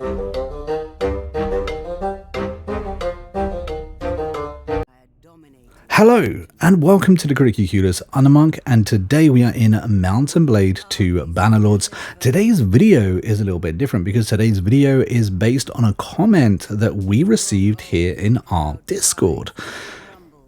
Hello and welcome to the Curriculus. I'm the Monk and today we are in Mountain Blade 2 Bannerlords. Today's video is a little bit different because today's video is based on a comment that we received here in our Discord.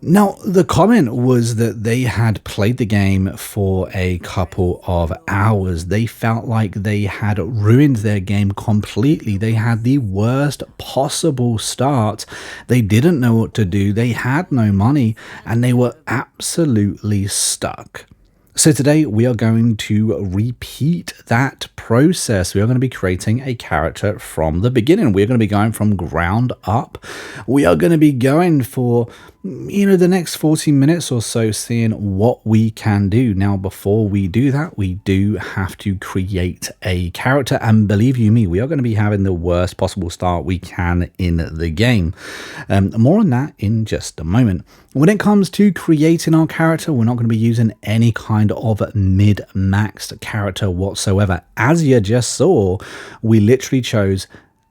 Now, the comment was that they had played the game for a couple of hours. They felt like they had ruined their game completely. They had the worst possible start. They didn't know what to do. They had no money and they were absolutely stuck. So today we are going to repeat that process. We are going to be creating a character from the beginning. We're going to be going from ground up. We are going to be going for, the next 40 minutes or so, seeing what we can do. Now, before we do that, we do have to create a character. And believe you me, we are going to be having the worst possible start we can in the game. More on that in just a moment. When it comes to creating our character, we're not going to be using any kind of mid-maxed character whatsoever. As you just saw, we literally chose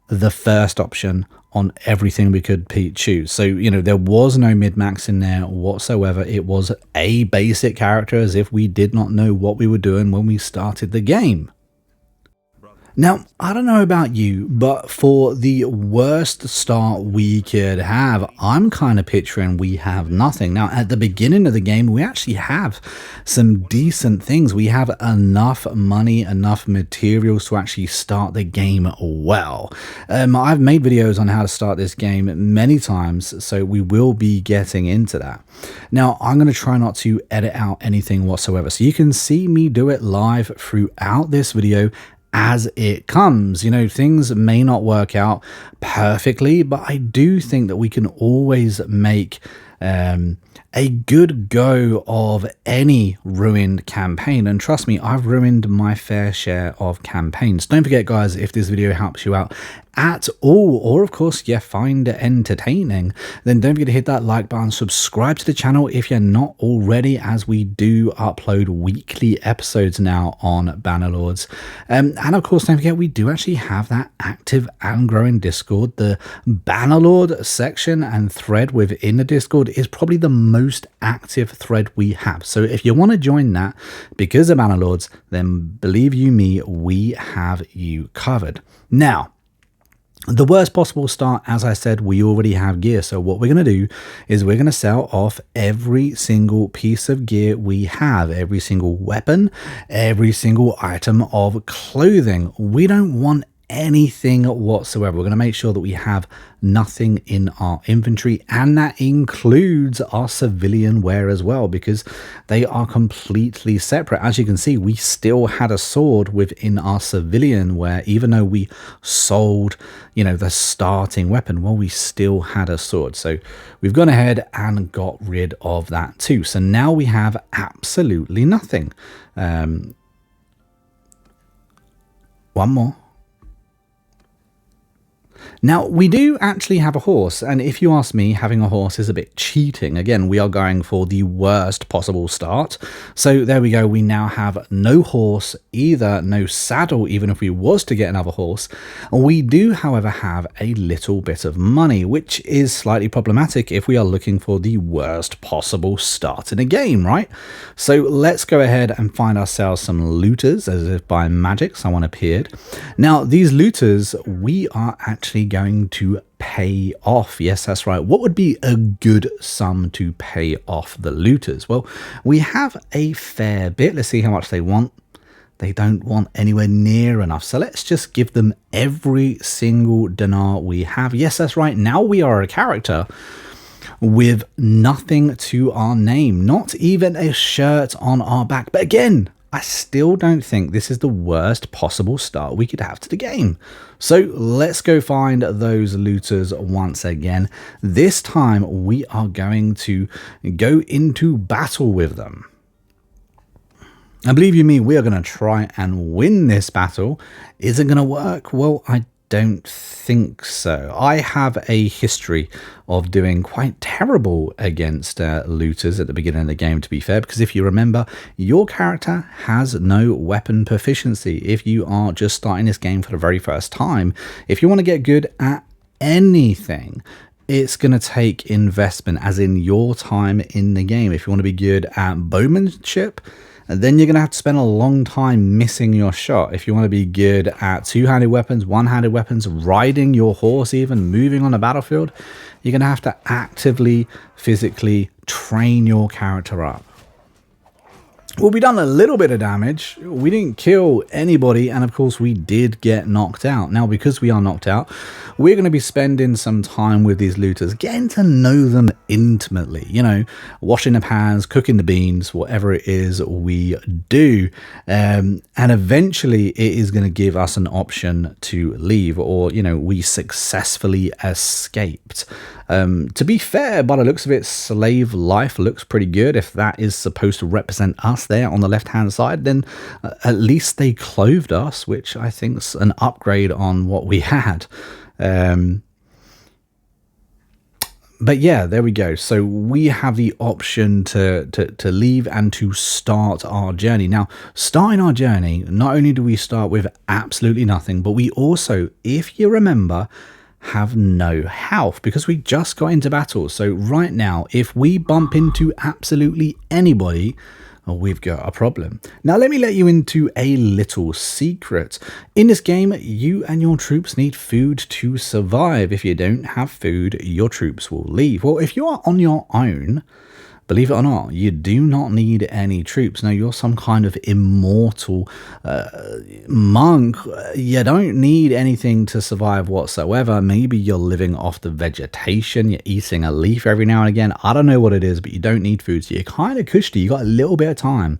the first option on everything we could choose. So, there was no mid-max in there whatsoever. It was a basic character as if we did not know what we were doing when we started the game. Now, I don't know about you, but for the worst start we could have, I'm kind of picturing we have nothing. Now, at the beginning of the game, we actually have some decent things. We have enough money, enough materials to actually start the game well. I've made videos on how to start this game many times, so we will be getting into that. Now, I'm going to try not to edit out anything whatsoever, so you can see me do it live throughout this video as it comes. Things may not work out perfectly, but I do think that we can always make a good go of any ruined campaign. And trust me, I've ruined my fair share of campaigns. Don't forget, guys, if this video helps you out at all, or of course you find it entertaining, then don't forget to hit that like button, subscribe to the channel if you're not already, as we do upload weekly episodes now on Bannerlords. And of course, don't forget, we do actually have that active and growing Discord. The Bannerlord section and thread within the Discord is probably the most active thread we have. So if you want to join that because of Bannerlords, then believe you me, we have you covered. Now, the worst possible start, as I said, we already have gear. So what we're going to do is we're going to sell off every single piece of gear we have, every single weapon, every single item of clothing. We don't want anything whatsoever. We're going to make sure that we have nothing in our inventory, and that includes our civilian wear as well, because they are completely separate. As you can see, we still had a sword within our civilian wear, even though we sold the starting weapon. Well, we still had a sword, so we've gone ahead and got rid of that too. So now we have absolutely nothing. One more. Now, we do actually have a horse, and if you ask me, having a horse is a bit cheating. Again, we are going for the worst possible start. So there we go. We now have no horse either, no saddle, even if we was to get another horse. We do, however, have a little bit of money, which is slightly problematic if we are looking for the worst possible start in a game, right? So let's go ahead and find ourselves some looters, as if by magic someone appeared. Now, these looters, we are actually going to pay off. Yes, that's right. What would be a good sum to pay off the looters? Well, we have a fair bit. Let's see how much they want. They don't want anywhere near enough. So let's just give them every single dinar we have. Yes, that's right. Now we are a character with nothing to our name, not even a shirt on our back. But again, I still don't think this is the worst possible start we could have to the game. So let's go find those looters once again. This time we are going to go into battle with them. And believe you me, we are going to try and win this battle. Is it going to work? Well, I don't think so. I have a history of doing quite terrible against looters at the beginning of the game, to be fair, because if you remember, your character has no weapon proficiency. If you are just starting this game for the very first time, if you want to get good at anything, it's going to take investment, as in your time in the game. If you want to be good at bowmanship, then you're going to have to spend a long time missing your shot. If you want to be good at two-handed weapons, one-handed weapons, riding your horse, even moving on the battlefield, you're going to have to actively, physically train your character up. Well, we done a little bit of damage. We didn't kill anybody, and of course we did get knocked out. Now, because we are knocked out, we're going to be spending some time with these looters, getting to know them intimately, you know, washing the pans, cooking the beans, whatever it is we do. And eventually it is going to give us an option to leave, or, you know, we successfully escaped. To be fair, by the looks of it, slave life looks pretty good. If that is supposed to represent us there on the left-hand side, then at least they clothed us, which I think's an upgrade on what we had. But yeah, there we go. So we have the option to leave and to start our journey. Now, starting our journey, not only do we start with absolutely nothing, but we also, if you remember, have no health because we just got into battle. So right now, if we bump into absolutely anybody, we've got a problem. Now, let me let you into a little secret. In this game, you and your troops need food to survive. If you don't have food, your troops will leave. Well, if you are on your own, believe it or not, you do not need any troops. Now, you're some kind of immortal monk. You don't need anything to survive whatsoever. Maybe you're living off the vegetation. You're eating a leaf every now and again. I don't know what it is, but you don't need food. So you're kind of cushy. You got a little bit of time.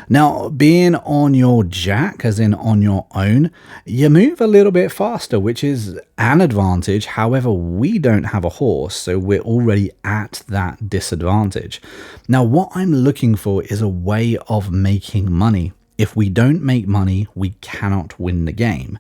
Now, being on your jack, as in on your own, you move a little bit faster, which is an advantage. However, we don't have a horse, so we're already at that disadvantage. Now, what I'm looking for is a way of making money. If we don't make money, we cannot win the game.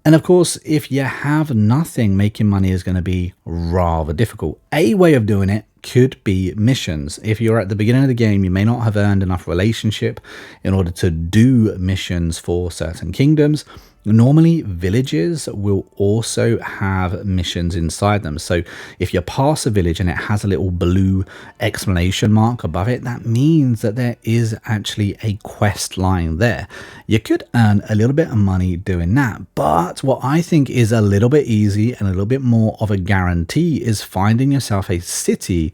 And of course, if you have nothing, making money is going to be rather difficult. A way of doing it could be missions. If you're at the beginning of the game, you may not have earned enough relationship in order to do missions for certain kingdoms. Normally, villages will also have missions inside them. So if you pass a village and it has a little blue exclamation mark above it, that means that there is actually a quest line there. You could earn a little bit of money doing that. But what I think is a little bit easy and a little bit more of a guarantee is finding yourself a city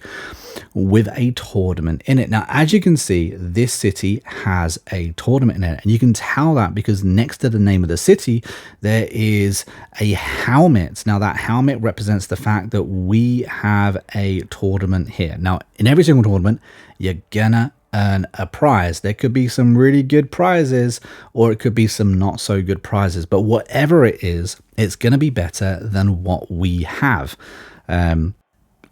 with a tournament in it. Now, as you can see, this city has a tournament in it, and you can tell that because next to the name of the city there is a helmet. Now, that helmet represents the fact that we have a tournament here. Now, in every single tournament, you're gonna earn a prize. There could be some really good prizes, or it could be some not so good prizes, but whatever it is, it's gonna be better than what we have.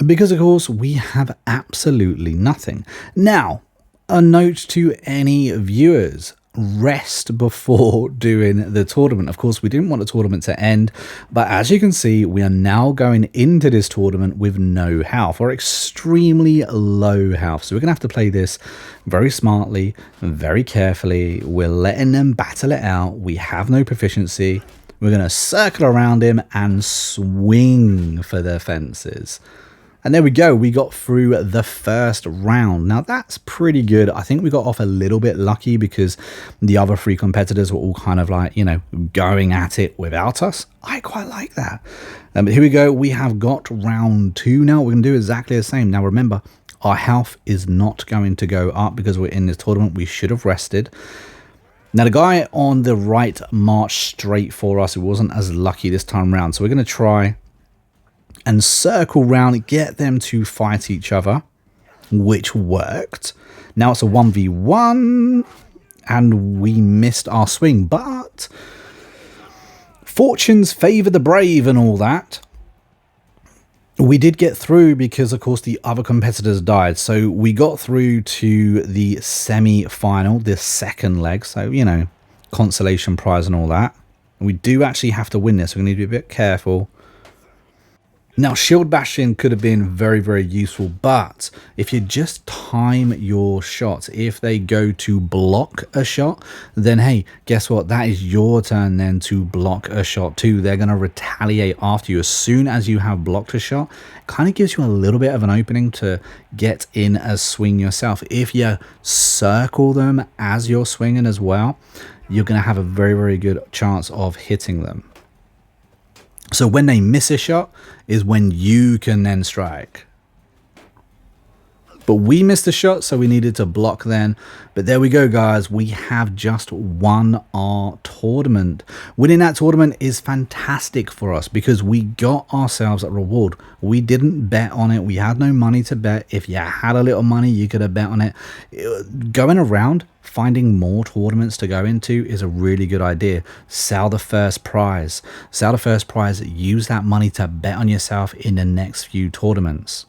Because, of course, we have absolutely nothing. Now, a note to any viewers. Rest before doing the tournament. Of course, we didn't want the tournament to end, but as you can see, we are now going into this tournament with no health, or extremely low health. So we're going to have to play this very smartly, very carefully. We're letting them battle it out. We have no proficiency. We're going to circle around him and swing for the fences. And there we go, we got through the first round. Now that's pretty good. I think we got off a little bit lucky because the other three competitors were all kind of like, you know, going at it without us. I quite like that. But here we go, we have got round 2 now. We're going to do exactly the same. Now remember, our health is not going to go up because we're in this tournament. We should have rested. Now the guy on the right marched straight for us. It wasn't as lucky this time around. So we're going to try and circle round, get them to fight each other, which worked. Now it's a 1v1, and we missed our swing, but fortunes favour the brave and all that. We did get through because, of course, the other competitors died. So we got through to the semi-final, the second leg. So, you know, consolation prize and all that. And we do actually have to win this. We're going to need to be a bit careful. Now, shield bashing could have been very, very useful, but if you just time your shots, if they go to block a shot, then hey, guess what? That is your turn then to block a shot too. They're going to retaliate after you as soon as you have blocked a shot. It kind of gives you a little bit of an opening to get in a swing yourself. If you circle them as you're swinging as well, you're going to have a very, very good chance of hitting them. So when they miss a shot is when you can then strike. But we missed a shot, so we needed to block then. But there we go, guys. We have just won our tournament. Winning that tournament is fantastic for us because we got ourselves a reward. We didn't bet on it. We had no money to bet. If you had a little money, you could have bet on it. Going around, finding more tournaments to go into is a really good idea. Sell the first prize. Sell the first prize. Use that money to bet on yourself in the next few tournaments.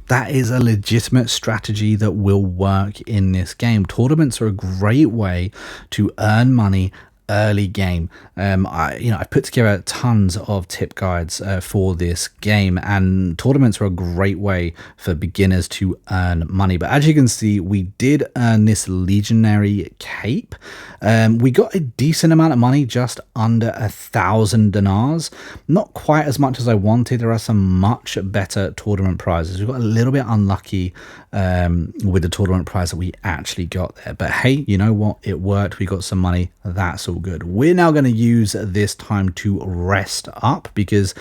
That is a legitimate strategy that will work in this game. Tournaments are a great way to earn money early game. I've put together tons of tip guides for this game, and tournaments are a great way for beginners to earn money. But as you can see, we did earn this legionary cape. We got a decent amount of money, just under 1,000 dinars. Not quite as much as I wanted. There are some much better tournament prizes. We got a little bit unlucky with the tournament prize that we actually got there, but hey, you know what, it worked. We got some money. That's all good. We're now going to use this time to rest up because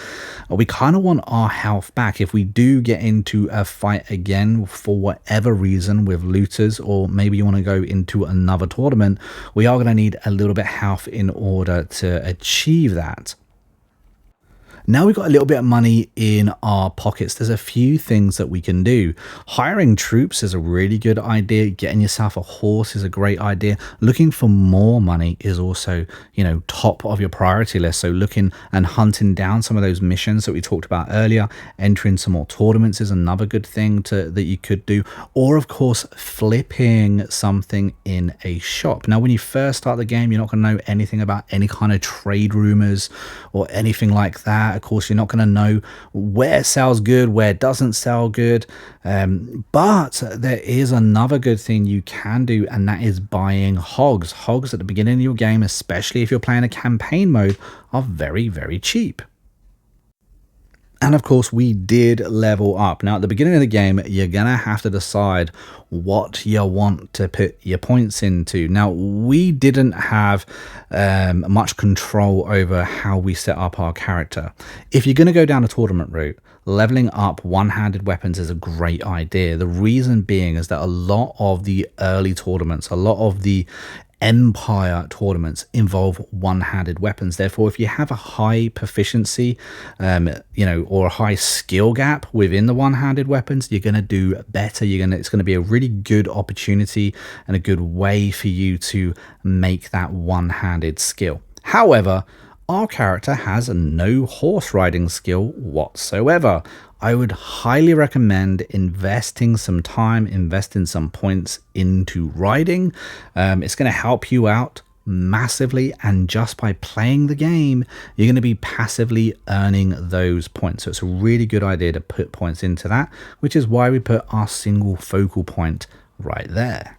we kind of want our health back. If we do get into a fight again for whatever reason with looters, or maybe you want to go into another tournament, we are going to need a little bit of health in order to achieve that. Now we've got a little bit of money in our pockets. There's a few things that we can do. Hiring troops is a really good idea. Getting yourself a horse is a great idea. Looking for more money is also, top of your priority list. So looking and hunting down some of those missions that we talked about earlier, entering some more tournaments is another good thing that you could do. Or of course, flipping something in a shop. Now, when you first start the game, you're not going to know anything about any kind of trade rumors or anything like that. Of course, you're not going to know where it sells good, where it doesn't sell good. But there is another good thing you can do, and that is buying hogs. Hogs at the beginning of your game, especially if you're playing a campaign mode, are very, very cheap. And of course, we did level up. Now, at the beginning of the game, you're going to have to decide what you want to put your points into. Now, we didn't have much control over how we set up our character. If you're going to go down a tournament route, leveling up one-handed weapons is a great idea. The reason being is that a lot of the early tournaments, a lot of the Empire tournaments involve one-handed weapons. Therefore, if you have a high proficiency, or a high skill gap within the one-handed weapons, you're going to do better. It's going to be a really good opportunity and a good way for you to make that one-handed skill. However, our character has no horse riding skill whatsoever. I would highly recommend investing some time, investing some points into riding. It's going to help you out massively, and just by playing the game, you're going to be passively earning those points. So it's a really good idea to put points into that, which is why we put our single focal point right there.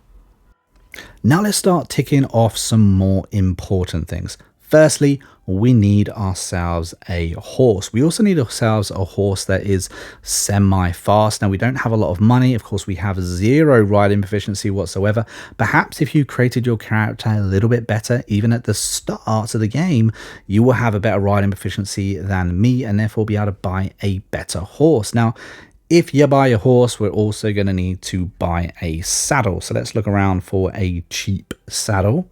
Now let's start ticking off some more important things. Firstly, we need ourselves a horse. We also need ourselves a horse that is semi-fast. Now, we don't have a lot of money. Of course, we have 0 riding proficiency whatsoever. Perhaps if you created your character a little bit better, even at the start of the game, you will have a better riding proficiency than me, and therefore be able to buy a better horse. Now, if you buy a horse, we're also going to need to buy a saddle. So let's look around for a cheap saddle.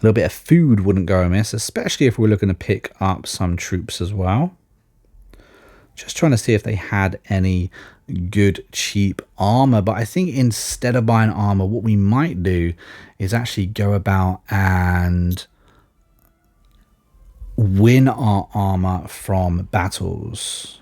A little bit of food wouldn't go amiss, especially if we're looking to pick up some troops as well. Just trying to see if they had any good cheap armor. But I think instead of buying armor, what we might do is actually go about and win our armor from battles.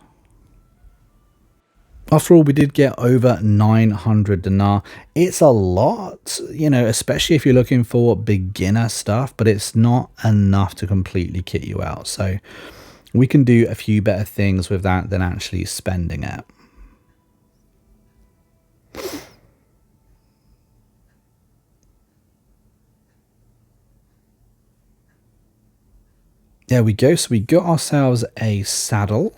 After all, we did get over 900 dinar. It's a lot, you know, especially if you're looking for beginner stuff, but it's not enough to completely kit you out. So we can do a few better things with that than actually spending it. There we go. So we got ourselves a saddle.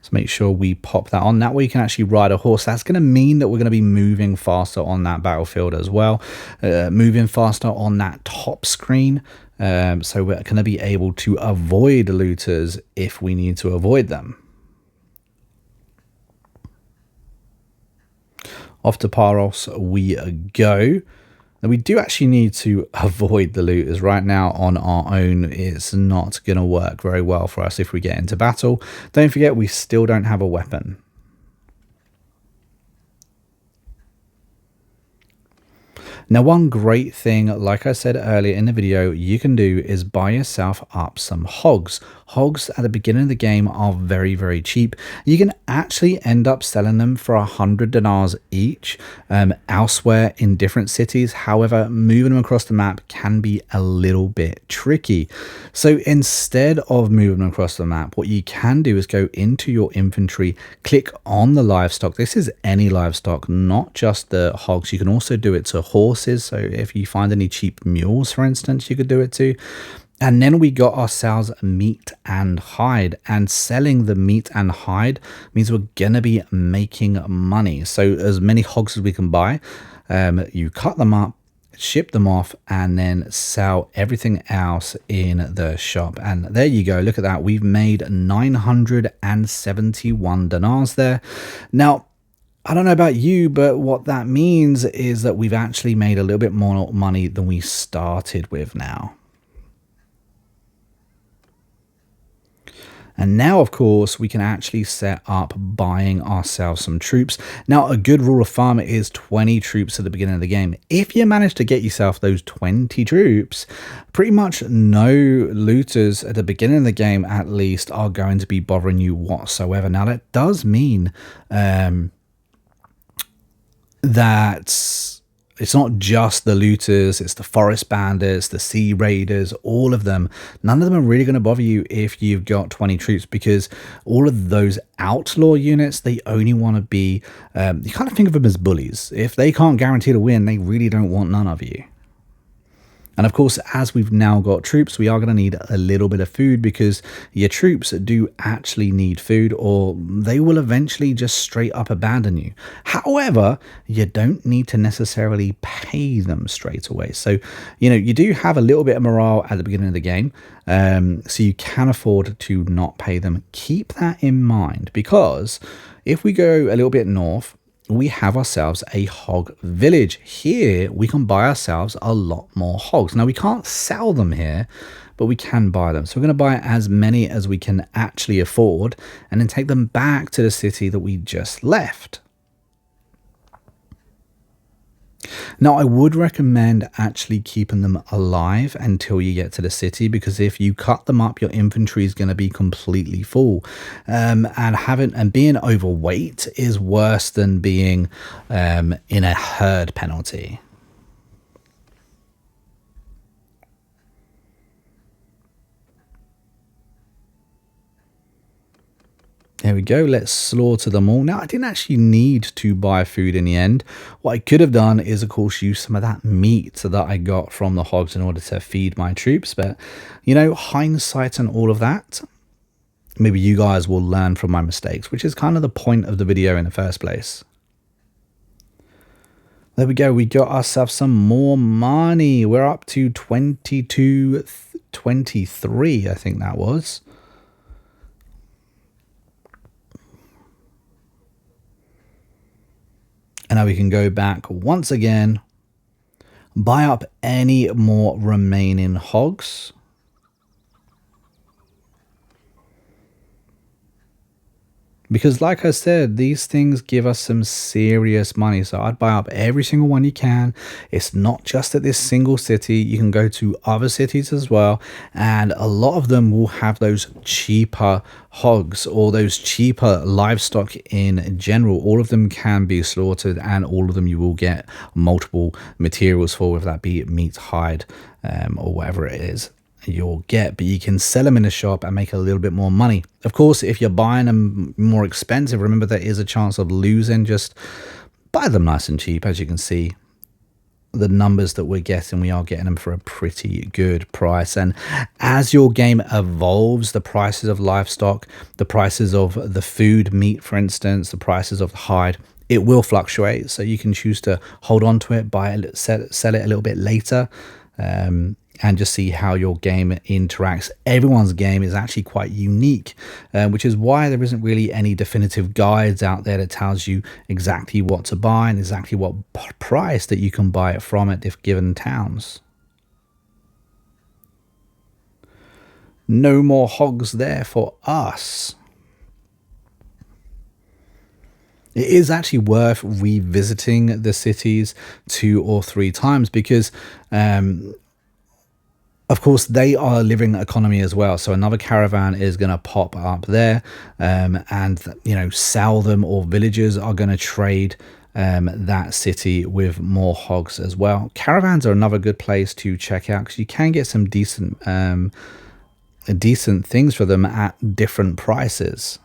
So make sure we pop that on. That way you can actually ride a horse. That's going to mean that we're going to be moving faster on that battlefield as well. Moving faster on that top screen. So we're going to be able to avoid looters if we need to avoid them. Off to Paros we go. Now we do actually need to avoid the looters. Right now on our own, it's not going to work very well for us if we get into battle. Don't forget, we still don't have a weapon. Now, one great thing, like I said earlier in the video, you can do is buy yourself up some hogs. Hogs at the beginning of the game are very, very cheap. You can actually end up selling them for 100 dinars each elsewhere in different cities. However, moving them across the map can be a little bit tricky. So instead of moving them across the map, what you can do is go into your inventory, click on the livestock. This is any livestock, not just the hogs. You can also do it to horses. So if you find any cheap mules, for instance, you could do it too. And then we got ourselves meat and hide, and selling the meat and hide means we're gonna be making money. So as many hogs as we can buy, you cut them up, ship them off, and then sell everything else in the shop. And there you go, look at that, we've made 971 dinars there. Now I don't know about you, but what that means is that we've actually made a little bit more money than we started with now. And now, of course, we can actually set up buying ourselves some troops. Now, a good rule of thumb is 20 troops at the beginning of the game. If you manage to get yourself those 20 troops, pretty much no looters at the beginning of the game, at least, are going to be bothering you whatsoever. Now, that does mean that it's not just the looters, it's the forest bandits, the sea raiders, all of them. None of them are really going to bother you if you've got 20 troops, because all of those outlaw units, they only want to be, you kind of think of them as bullies. If they can't guarantee to win, they really don't want none of you. And of course, as we've now got troops, we are going to need a little bit of food, because your troops do actually need food, or they will eventually just straight up abandon you. However, you don't need to necessarily pay them straight away. So, you know, you do have a little bit of morale at the beginning of the game, so you can afford to not pay them. Keep that in mind, because if we go a little bit north, we have ourselves a hog village. Here we can buy ourselves a lot more hogs. Now we can't sell them here, but we can buy them. So we're going to buy as many as we can actually afford, and then take them back to the city that we just left. Now, I would recommend actually keeping them alive until you get to the city, because if you cut them up, your inventory is going to be completely full. And being overweight is worse than being in a herd penalty. There we go, let's slaughter them all. Now, I didn't actually need to buy food in the end. What I could have done is, of course, use some of that meat that I got from the hogs in order to feed my troops. But, you know, hindsight and all of that, maybe you guys will learn from my mistakes, which is kind of the point of the video in the first place. There we go, we got ourselves some more money. We're up to 22.23, I think that was. And now we can go back once again, buy up any more remaining hogs. Because like I said, these things give us some serious money. So I'd buy up every single one you can. It's not just at this single city. You can go to other cities as well. And a lot of them will have those cheaper hogs or those cheaper livestock in general. All of them can be slaughtered, and all of them you will get multiple materials for, whether that be meat, hide, or whatever it is you'll get. But you can sell them in a shop and make a little bit more money. Of course, if you're buying them more expensive, remember there is a chance of losing. Just buy them nice and cheap. As you can see, the numbers that we're getting, we are getting them for a pretty good price. And as your game evolves, the prices of livestock, the prices of the food, meat for instance, the prices of the hide, it will fluctuate. So you can choose to hold on to it, buy it, sell it a little bit later, and just see how your game interacts. Everyone's game is actually quite unique, which is why there isn't really any definitive guides out there that tells you exactly what to buy and exactly what price that you can buy it from at given towns. No more hogs there for us. It is actually worth revisiting the cities 2 or 3 times because of course, they are a living economy as well. So another caravan is going to pop up there, and sell them, or villagers are going to trade that city with more hogs as well. Caravans are another good place to check out because you can get some decent things for them at different prices.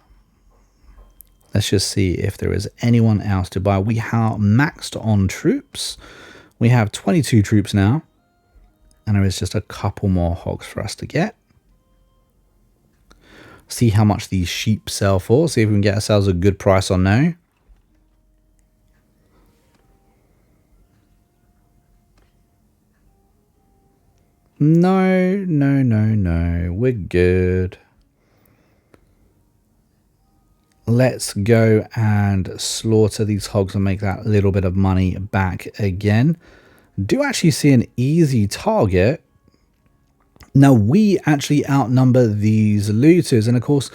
Let's just see if there is anyone else to buy. We have maxed on troops. We have 22 troops now. And there is just a couple more hogs for us to get. See how much these sheep sell for. See if we can get ourselves a good price on now. No. We're good. Let's go and slaughter these hogs and make that little bit of money back again. Do actually see an easy target. Now we actually outnumber these looters, and of course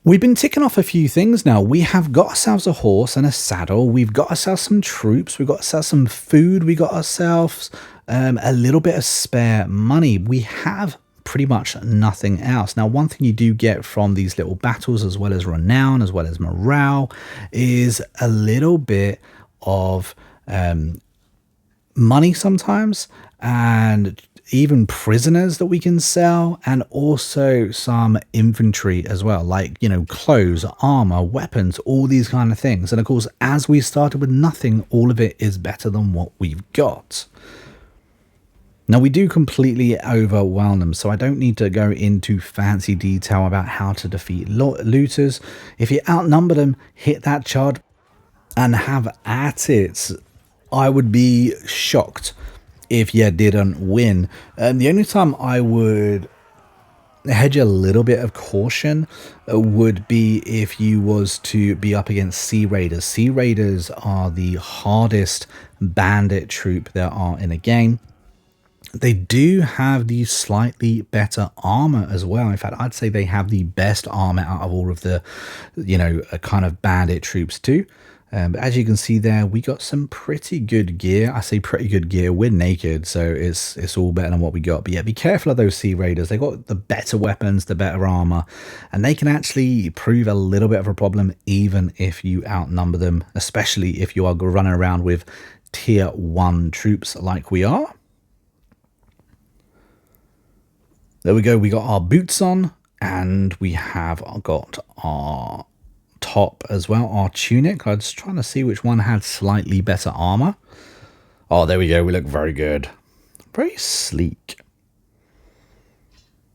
we've been ticking off a few things now. We have got ourselves a horse and a saddle, we've got ourselves some troops, we've got ourselves some food, we got ourselves a little bit of spare money. We have pretty much nothing else. Now one thing you do get from these little battles, as well as renown, as well as morale, is a little bit of money sometimes, and even prisoners that we can sell, and also some inventory as well, like clothes, armor, weapons, all these kind of things. And of course, as we started with nothing, all of it is better than what we've got. Now we do completely overwhelm them, so I don't need to go into fancy detail about how to defeat looters. If you outnumber them, hit that charge and have at it. I would be shocked if you didn't win. The only time I would hedge a little bit of caution would be if you was to be up against Sea Raiders. Sea Raiders are the hardest bandit troop there are in a game. They do have the slightly better armor as well. In fact, I'd say they have the best armor out of all of the, kind of bandit troops too. But as you can see there, we got some pretty good gear. I say pretty good gear. We're naked, so it's all better than what we got. But yeah, be careful of those Sea Raiders. They got the better weapons, the better armor, and they can actually prove a little bit of a problem even if you outnumber them, especially if you are running around with tier 1 troops like we are. There we go. We got our boots on, and we have got our top as well, our tunic. I was trying to see which one had slightly better armor. Oh, there we go. We look very good. Very sleek.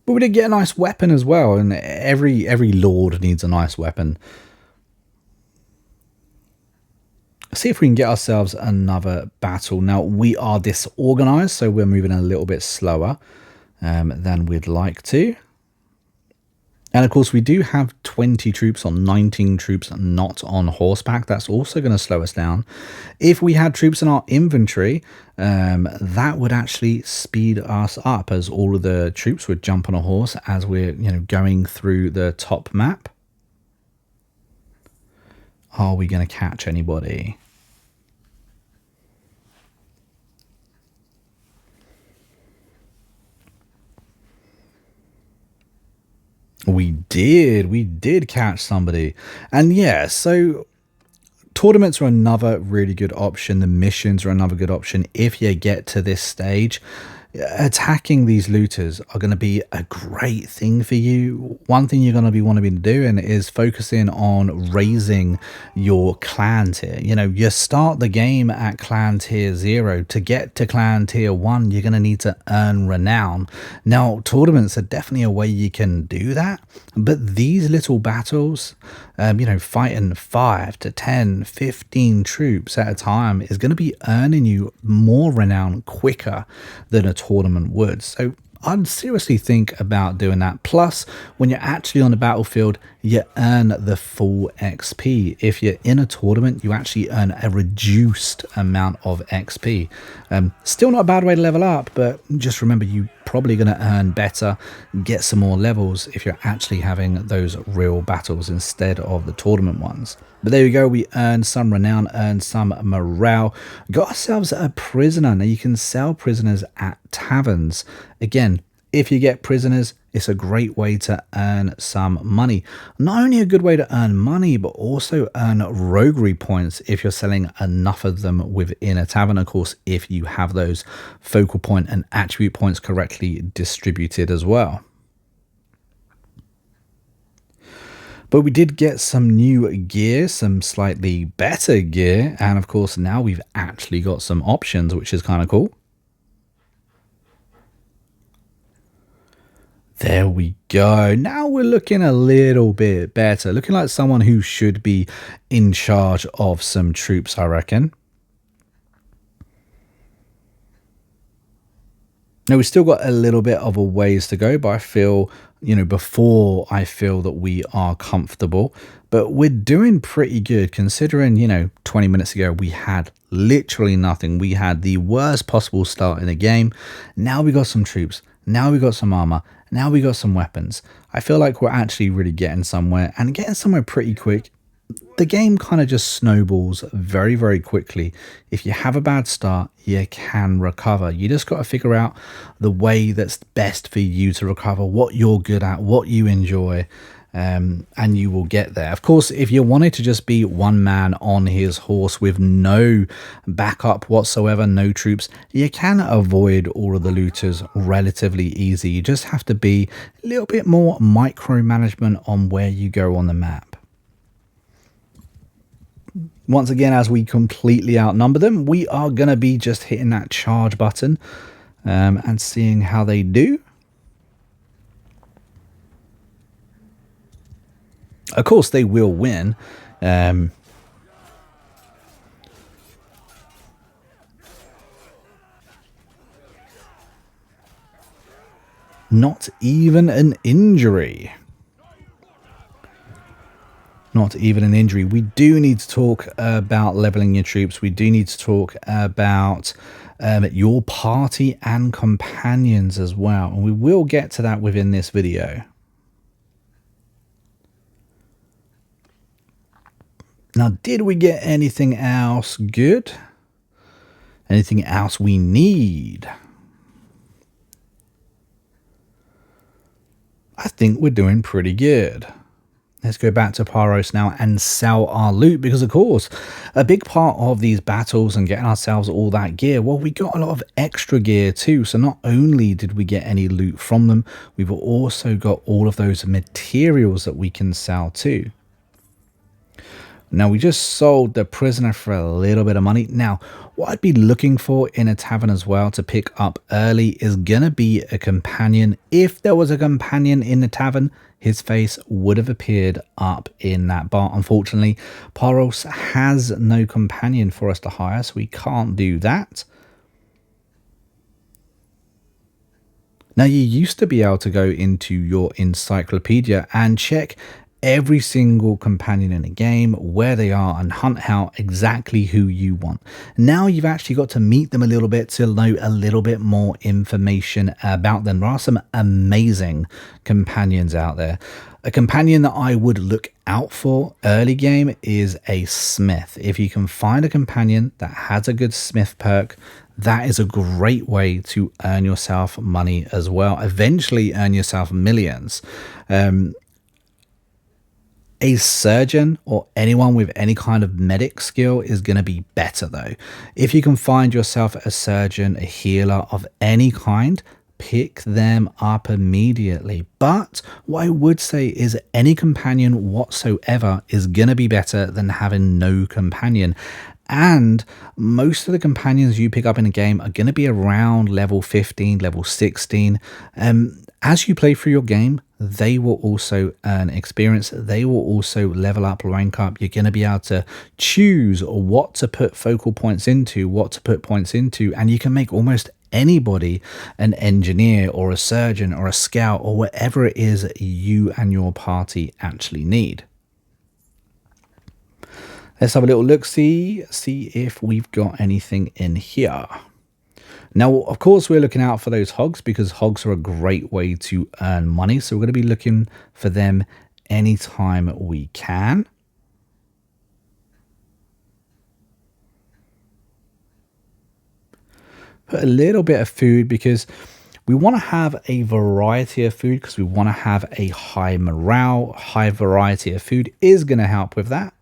But we did get a nice weapon as well, and every lord needs a nice weapon. See if we can get ourselves another battle. Now, we are disorganized, so we're moving a little bit slower than we'd like to. And of course, we do have 20 troops on 19 troops not on horseback. That's also going to slow us down. If we had troops in our inventory, that would actually speed us up, as all of the troops would jump on a horse as we're going through the top map. Are we going to catch anybody? We did catch somebody. And yeah, so tournaments are another really good option. The missions are another good option. If you get to this stage, attacking these looters are going to be a great thing for you. One thing you're going to be wanting to be doing is focusing on raising your clan tier. You know, you start the game at clan tier 0. To get to clan tier 1, you're going to need to earn renown. Now, tournaments are definitely a way you can do that, but these little battles, you know, fighting 5 to 10, 15 troops at a time is going to be earning you more renown quicker than a tournament would. So I'd seriously think about doing that. Plus, when you're actually on the battlefield, you earn the full XP. If you're in a tournament, you actually earn a reduced amount of XP. Still not a bad way to level up, but just remember, you're probably going to earn better, get some more levels if you're actually having those real battles instead of the tournament ones. But there we go, we earned some renown, earned some morale, got ourselves a prisoner. Now you can sell prisoners at taverns. Again, if you get prisoners, it's a great way to earn some money. Not only a good way to earn money, but also earn roguery points if you're selling enough of them within a tavern. Of course, if you have those focal point and attribute points correctly distributed as well. But we did get some new gear, some slightly better gear, and of course now we've actually got some options, which is kind of cool. There we go. Now we're looking a little bit better, looking like someone who should be in charge of some troops, I reckon. Now, we've still got a little bit of a ways to go, but I feel, you know, before I feel that we are comfortable, but we're doing pretty good considering, you know, 20 minutes ago, we had literally nothing. We had the worst possible start in the game. Now we got some troops. Now we got some armor. Now we got some weapons. I feel like we're actually really getting somewhere and getting somewhere pretty quick. The game kind of just snowballs very, very quickly. If you have a bad start, you can recover. You just got to figure out the way that's best for you to recover, what you're good at, what you enjoy, and you will get there. Of course, if you wanted to just be one man on his horse with no backup whatsoever, no troops, you can avoid all of the looters relatively easy. You just have to be a little bit more micromanagement on where you go on the map. Once again, as we completely outnumber them, we are going to be just hitting that charge button and seeing how they do. Of course, they will win. Not even an injury. Not even an injury. We do need to talk about leveling your troops. We do need to talk about your party and companions as well. And we will get to that within this video. Now, did we get anything else good? Anything else we need? I think we're doing pretty good. Let's go back to Paros now and sell our loot, because of course a big part of these battles and getting ourselves all that gear, well, we got a lot of extra gear too. So not only did we get any loot from them, we've also got all of those materials that we can sell too. Now, we just sold the prisoner for a little bit of money. Now, what I'd be looking for in a tavern as well to pick up early is going to be a companion. If there was a companion in the tavern, his face would have appeared up in that bar. Unfortunately, Paros has no companion for us to hire, so we can't do that. Now, you used to be able to go into your encyclopedia and check every single companion in a game, where they are, and hunt out exactly who you want. Now you've actually got to meet them a little bit to know a little bit more information about them. There are some amazing companions out there. A companion that I would look out for early game is a smith. If you can find a companion that has a good smith perk, that is a great way to earn yourself money as well. Eventually earn yourself millions. A surgeon or anyone with any kind of medic skill is going to be better though. If you can find yourself a surgeon, a healer of any kind, pick them up immediately. But what I would say is any companion whatsoever is going to be better than having no companion. And most of the companions you pick up in a game are going to be around level 15, level 16. As you play through your game, they will also earn experience. They will also level up, rank up. You're going to be able to choose what to put focal points into, what to put points into, and you can make almost anybody an engineer or a surgeon or a scout or whatever it is you and your party actually need. Let's have a little look, see if we've got anything in here. Now, of course, we're looking out for those hogs because hogs are a great way to earn money. So we're going to be looking for them anytime we can. Put a little bit of food because we want to have a variety of food because we want to have a high morale. High variety of food is going to help with that.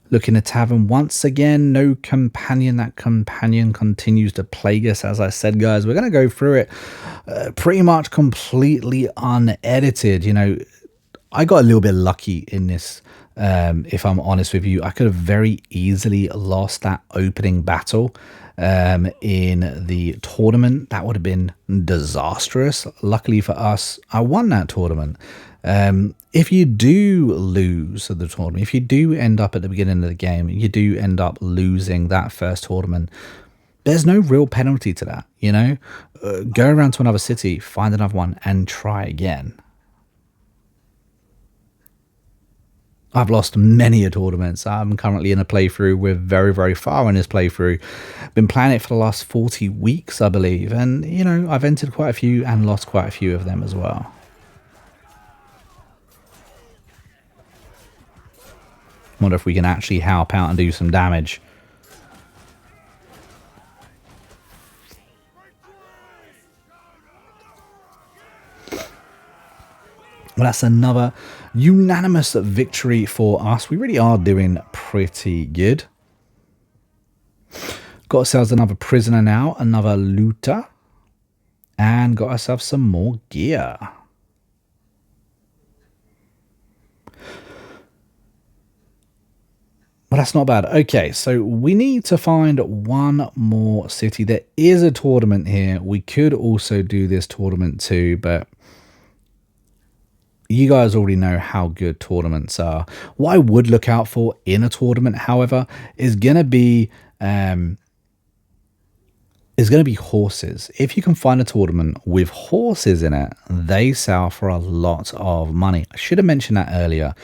Looking at tavern once again, no companion. That companion continues to plague us. As I said, guys, we're going to go through it pretty much completely unedited. You know, I got a little bit lucky in this. If I'm honest with you, I could have very easily lost that opening battle in the tournament. That would have been disastrous. Luckily for us, I won that tournament. If you do lose the tournament, if you do end up at the beginning of the game, you do end up losing that first tournament, there's no real penalty to that, you know? Go around to another city, find another one, and try again. I've lost many a tournaments. I'm currently in a playthrough. We're very, very far in this playthrough. Been playing it for the last 40 weeks, I believe. And, you know, I've entered quite a few and lost quite a few of them as well. Wonder if we can actually help out and do some damage. Well, that's another unanimous victory for us. We really are doing pretty good. Got ourselves another prisoner now, another looter, and got ourselves some more gear. Well, that's not bad. Okay, so we need to find one more city. There is a tournament here. We could also do this tournament too, but you guys already know how good tournaments are. What I would look out for in a tournament, however, is going to be horses. If you can find a tournament with horses in it, they sell for a lot of money. I should have mentioned that earlier.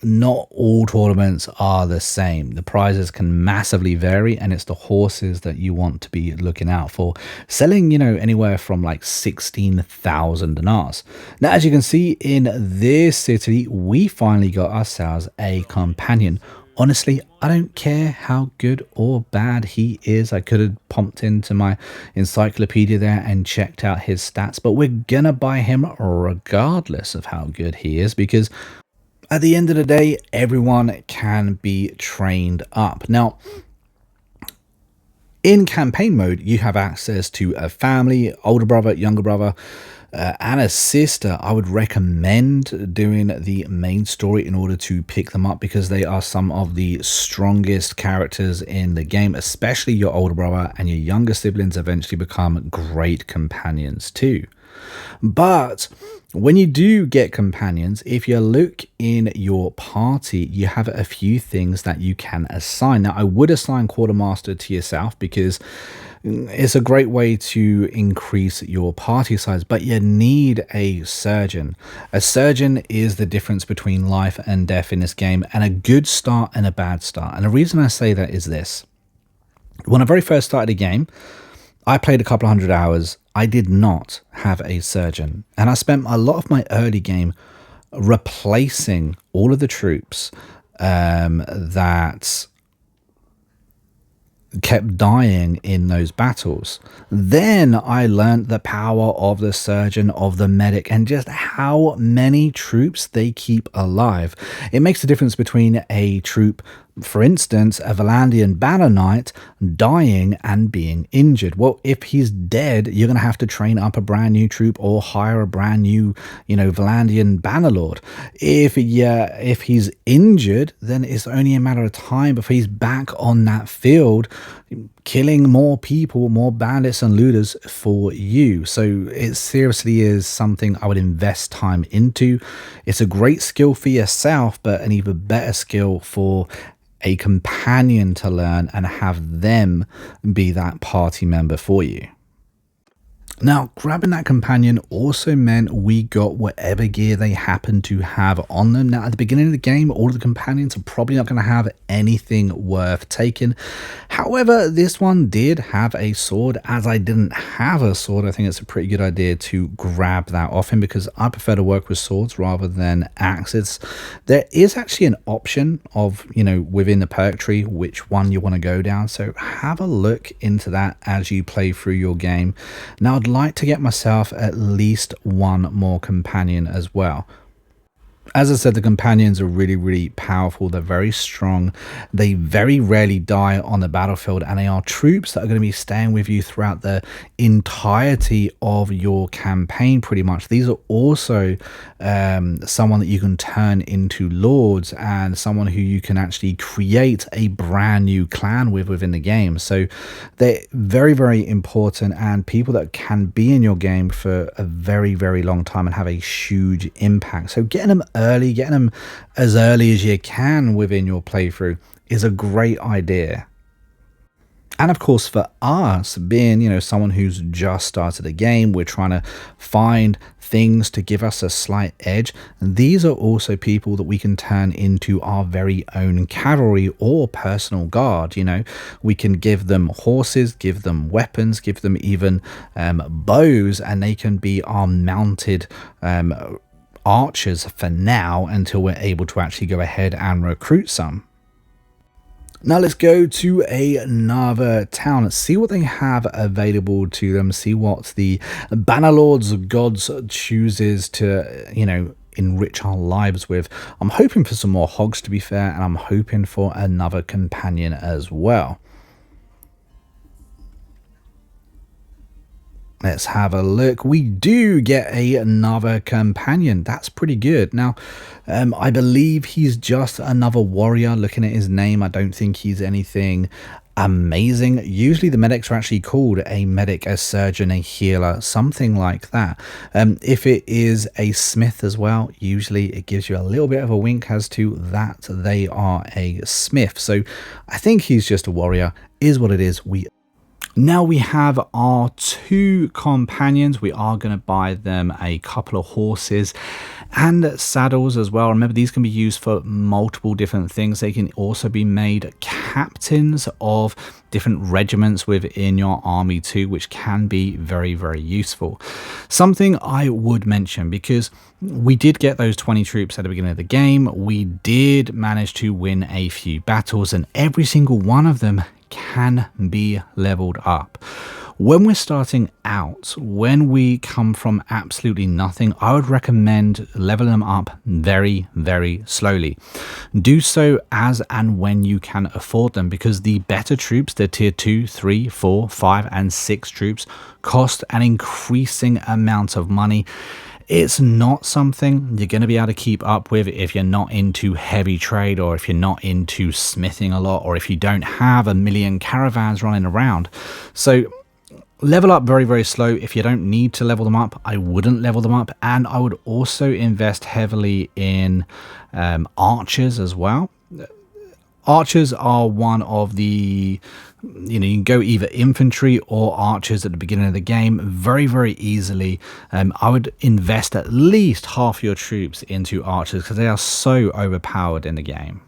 Not all tournaments are the same. The prizes can massively vary, and it's the horses that you want to be looking out for. Selling, you know, anywhere from like 16,000 dinars. Now, as you can see in this city, we finally got ourselves a companion. Honestly, I don't care how good or bad he is. I could have pumped into my encyclopedia there and checked out his stats, but we're gonna buy him regardless of how good he is, because at the end of the day, everyone can be trained up. Now, in campaign mode, you have access to a family, older brother, younger brother, and a sister. I would recommend doing the main story in order to pick them up, because they are some of the strongest characters in the game, especially your older brother, and your younger siblings eventually become great companions too. But when you do get companions, if you look in your party, you have a few things that you can assign. Now, I would assign Quartermaster to yourself because it's a great way to increase your party size, but you need a surgeon. A surgeon is the difference between life and death in this game, and a good start and a bad start. And the reason I say that is this. When I very first started the game, I played a couple of hundred hours. I did not have a surgeon, and I spent a lot of my early game replacing all of the troops that kept dying in those battles. Then I learned the power of the surgeon, of the medic, and just how many troops they keep alive. It makes a difference between a troop, for instance, a Valandian Banner Knight dying and being injured. Well, if he's dead, you're going to have to train up a brand new troop or hire a brand new, Valandian Bannerlord. If he's injured, then it's only a matter of time before he's back on that field, killing more people, more bandits and looters for you. So it seriously is something I would invest time into. It's a great skill for yourself, but an even better skill for a companion to learn and have them be that party member for you. Now, grabbing that companion also meant we got whatever gear they happen to have on them. Now, at the beginning of the game, all of the companions are probably not going to have anything worth taking. However, this one did have a sword. As I didn't have a sword, I think it's a pretty good idea to grab that off him because I prefer to work with swords rather than axes. There is actually an option of, within the perk tree, which one you want to go down. So have a look into that as you play through your game. Now, I'd like to get myself at least one more companion as well. As I said, the companions are really, really powerful. They're very strong. They very rarely die on the battlefield, and they are troops that are going to be staying with you throughout the entirety of your campaign, pretty much. These are also someone that you can turn into lords and someone who you can actually create a brand new clan with within the game. So they're very, very important, and people that can be in your game for a very, very long time and have a huge impact. So getting them early, getting them as early as you can within your playthrough is a great idea. And of course, for us, being, someone who's just started a game, we're trying to find things to give us a slight edge. And these are also people that we can turn into our very own cavalry or personal guard. We can give them horses, give them weapons, give them even bows, and they can be our mounted archers for now until we're able to actually go ahead and recruit some. Now let's go to another town, see what they have available to them, see what the Bannerlord's gods chooses to, enrich our lives with. I'm hoping for some more hogs, to be fair, and I'm hoping for another companion as well. Let's have a look. We do get another companion. That's pretty good. Now, I believe he's just another warrior. Looking at his name, I don't think he's anything amazing. Usually the medics are actually called a medic, a surgeon, a healer, something like that. If it is a smith as well, usually it gives you a little bit of a wink as to that they are a smith. So I think he's just a warrior, is what it is. Now we have our two companions. We are going to buy them a couple of horses and saddles as well. Remember, these can be used for multiple different things. They can also be made captains of different regiments within your army too, which can be very, very useful. Something I would mention, because we did get those 20 troops at the beginning of the game. We did manage to win a few battles, and every single one of them can be leveled up. When we're starting out, when we come from absolutely nothing, I would recommend leveling them up very, very slowly. Do so as and when you can afford them, because the better troops, the tier 2, 3, 4, 5, and 6 troops, cost an increasing amount of money. It's not something you're going to be able to keep up with if you're not into heavy trade, or if you're not into smithing a lot, or if you don't have a million caravans running around. So Level up very, very slow. If you don't need to level them up, I wouldn't level them up. And I would also invest heavily in archers as well. Archers are one of the, you can go either infantry or archers at the beginning of the game very, very easily. I would invest at least half your troops into archers because they are so overpowered in the game.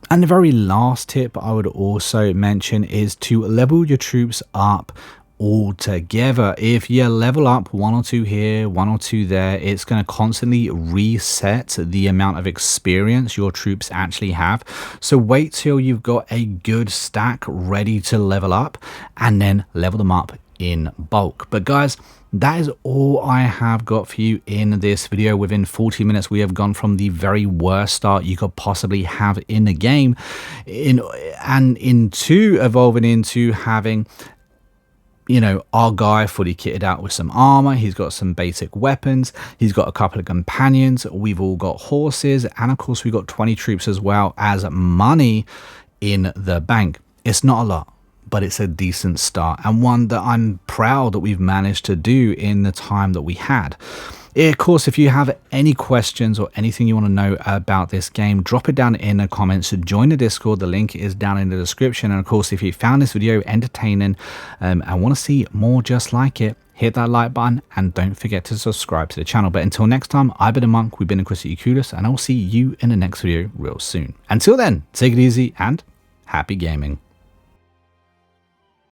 And the very last tip I would also mention is to level your troops up all together. If you level up 1 or 2 here, 1 or 2 there, it's going to constantly reset the amount of experience your troops actually have. So wait till you've got a good stack ready to level up and then level them up in bulk. But guys, that is all I have got for you in this video. Within 40 minutes, we have gone from the very worst start you could possibly have in the game into evolving into having, our guy fully kitted out with some armor. He's got some basic weapons. He's got a couple of companions. We've all got horses. And of course, we've got 20 troops as well as money in the bank. It's not a lot, but it's a decent start and one that I'm proud that we've managed to do in the time that we had. Of course, if you have any questions or anything you want to know about this game, drop it down in the comments. Join the Discord. The link is down in the description. And of course, if you found this video entertaining and want to see more just like it, hit that like button and don't forget to subscribe to the channel. But until next time, I've been a monk. We've been a Cryptocutus, and I'll see you in the next video real soon. Until then, take it easy and happy gaming.